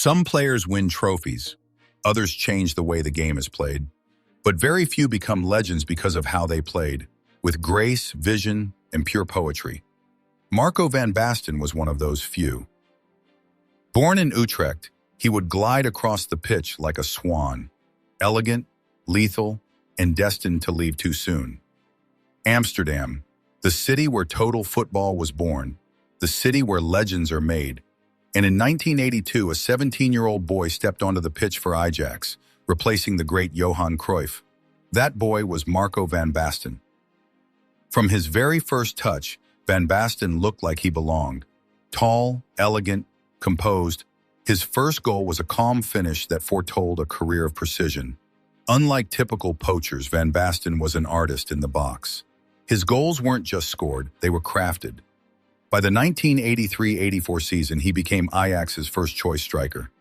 Some players win trophies, others change the way the game is played, but very few become legends because of how they played, with grace, vision, and pure poetry. Marco van Basten was one of those few. Born in Utrecht, he would glide across the pitch like a swan, elegant, lethal, and destined to leave too soon. Amsterdam, the city where total football was born, the city where legends are made. And in 1982, a 17-year-old boy stepped onto the pitch for Ajax, replacing the great Johan Cruyff. That boy was Marco van Basten. From his very first touch, Van Basten looked like he belonged. Tall, elegant, composed, his first goal was a calm finish that foretold a career of precision. Unlike typical poachers, Van Basten was an artist in the box. His goals weren't just scored, they were crafted. By the 1983-84 season, he became Ajax's first-choice striker.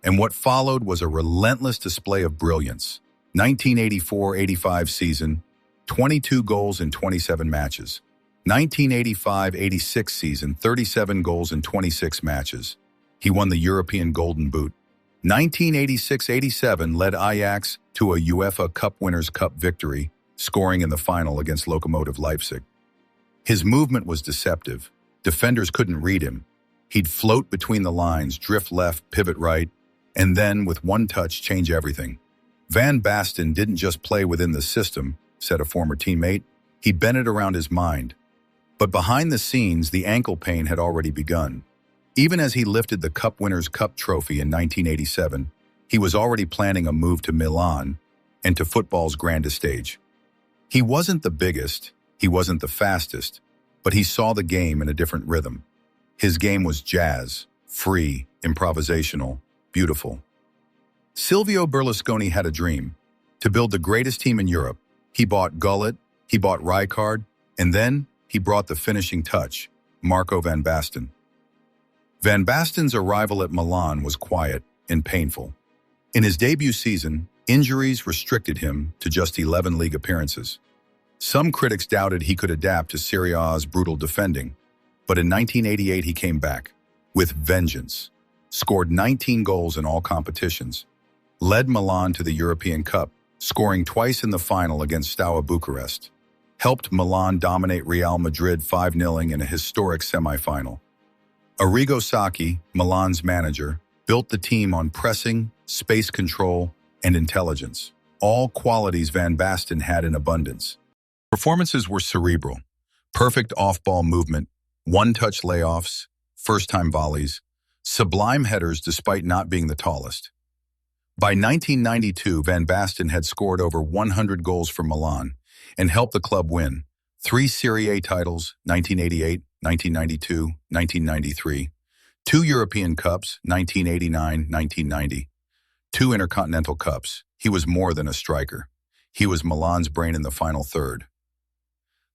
And what followed was a relentless display of brilliance. 1984-85 season, 22 goals in 27 matches. 1985-86 season, 37 goals in 26 matches. He won the European Golden Boot. 1986-87 led Ajax to a UEFA Cup Winners' Cup victory, scoring in the final against Lokomotiv Leipzig. His movement was deceptive. Defenders couldn't read him. He'd float between the lines, drift left, pivot right, and then, with one touch, change everything. Van Basten didn't just play within the system, said a former teammate. He bent it around his mind. But behind the scenes, the ankle pain had already begun. Even as he lifted the Cup Winners' Cup trophy in 1987, he was already planning a move to Milan and to football's grandest stage. He wasn't the biggest, he wasn't the fastest, but he saw the game in a different rhythm. His game was jazz, free, improvisational, beautiful. Silvio Berlusconi had a dream, to build the greatest team in Europe. He bought Gullit, he bought Rijkaard, and then he brought the finishing touch, Marco van Basten. Van Basten's arrival at Milan was quiet and painful. In his debut season, injuries restricted him to just 11 league appearances. Some critics doubted he could adapt to Serie A's brutal defending, but in 1988 he came back, with vengeance, scored 19 goals in all competitions, led Milan to the European Cup, scoring twice in the final against Steaua Bucharest, helped Milan dominate Real Madrid 5-0 in a historic semifinal. Arrigo Sacchi, Milan's manager, built the team on pressing, space control, and intelligence, all qualities Van Basten had in abundance. Performances were cerebral, perfect off-ball movement, one-touch layoffs, first-time volleys, sublime headers despite not being the tallest. By 1992, Van Basten had scored over 100 goals for Milan and helped the club win 3 Serie A titles, 1988, 1992, 1993, 2 European Cups, 1989, 1990, 2 Intercontinental Cups. He was more than a striker. He was Milan's brain in the final third.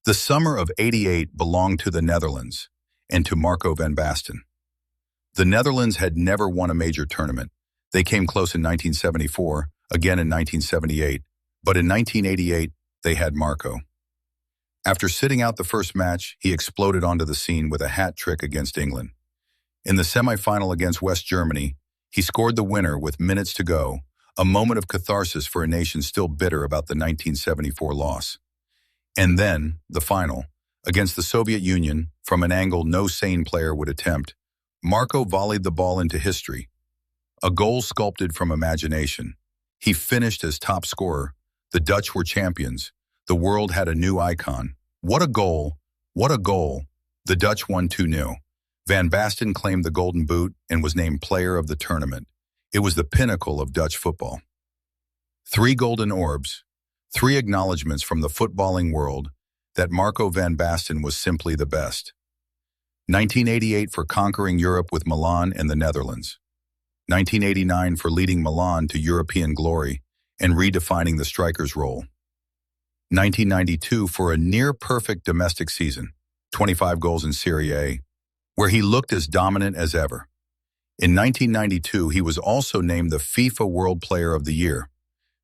The summer of '88 belonged to the Netherlands and to Marco van Basten. The Netherlands had never won a major tournament. They came close in 1974, again in 1978, but in 1988, they had Marco. After sitting out the first match, he exploded onto the scene with a hat trick against England. In the semifinal against West Germany, he scored the winner with minutes to go, a moment of catharsis for a nation still bitter about the 1974 loss. And then, the final, against the Soviet Union, from an angle no sane player would attempt, Marco volleyed the ball into history. A goal sculpted from imagination. He finished as top scorer. The Dutch were champions. The world had a new icon. What a goal! What a goal! The Dutch won 2-0. Van Basten claimed the Golden Boot and was named player of the tournament. It was the pinnacle of Dutch football. 3 golden orbs. 3 acknowledgements from the footballing world that Marco van Basten was simply the best. 1988 for conquering Europe with Milan and the Netherlands. 1989 for leading Milan to European glory and redefining the striker's role. 1992 for a near-perfect domestic season, 25 goals in Serie A, where he looked as dominant as ever. In 1992, he was also named the FIFA World Player of the Year,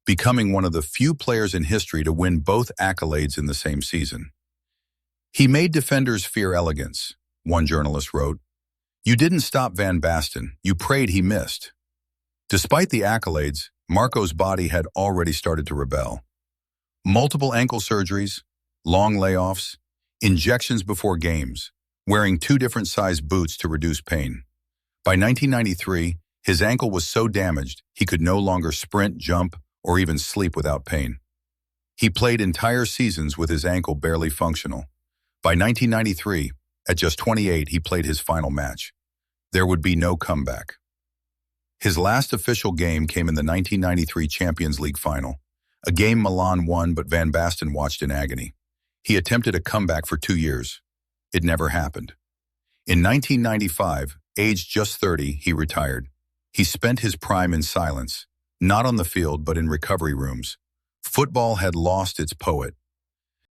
becoming one of the few players in history to win both accolades in the same season. He made defenders fear elegance, one journalist wrote. You didn't stop Van Basten, you prayed he missed. Despite the accolades, Marco's body had already started to rebel. Multiple ankle surgeries, long layoffs, injections before games, wearing two different size boots to reduce pain. By 1993, his ankle was so damaged he could no longer sprint, jump, or even sleep without pain. He played entire seasons with his ankle barely functional. By 1993, at just 28, he played his final match. There would be no comeback. His last official game came in the 1993 Champions League final, a game Milan won but Van Basten watched in agony. He attempted a comeback for 2 years. It never happened. In 1995, aged just 30, he retired. He spent his prime in silence, not on the field but in recovery rooms. Football had lost its poet.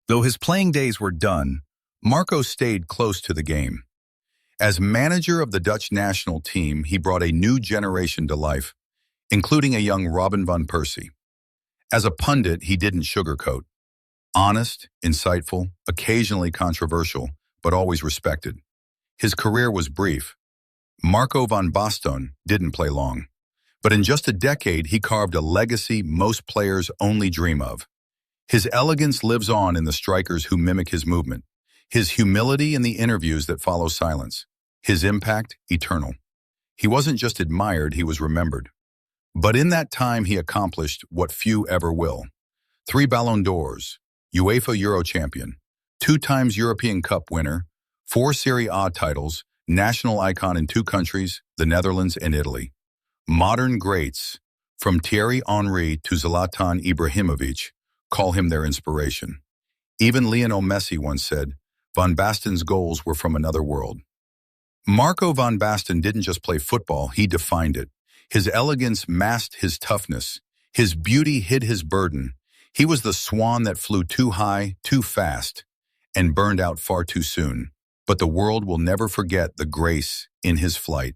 Though his playing days were done, Marco stayed close to the game. As manager of the Dutch national team, he brought a new generation to life, including a young Robin van Persie. As a pundit, he didn't sugarcoat. Honest, insightful, occasionally controversial, but always respected. His career was brief. Marco van Basten didn't play long. But in just a decade, he carved a legacy most players only dream of. His elegance lives on in the strikers who mimic his movement, his humility in the interviews that follow silence, his impact eternal. He wasn't just admired, he was remembered. But in that time, he accomplished what few ever will. 3 Ballon d'Ors, UEFA Euro champion, 2 times European Cup winner, 4 Serie A titles, national icon in 2 countries, the Netherlands and Italy. Modern greats, from Thierry Henry to Zlatan Ibrahimovic, call him their inspiration. Even Lionel Messi once said, Van Basten's goals were from another world. Marco van Basten didn't just play football, he defined it. His elegance masked his toughness. His beauty hid his burden. He was the swan that flew too high, too fast, and burned out far too soon. But the world will never forget the grace in his flight.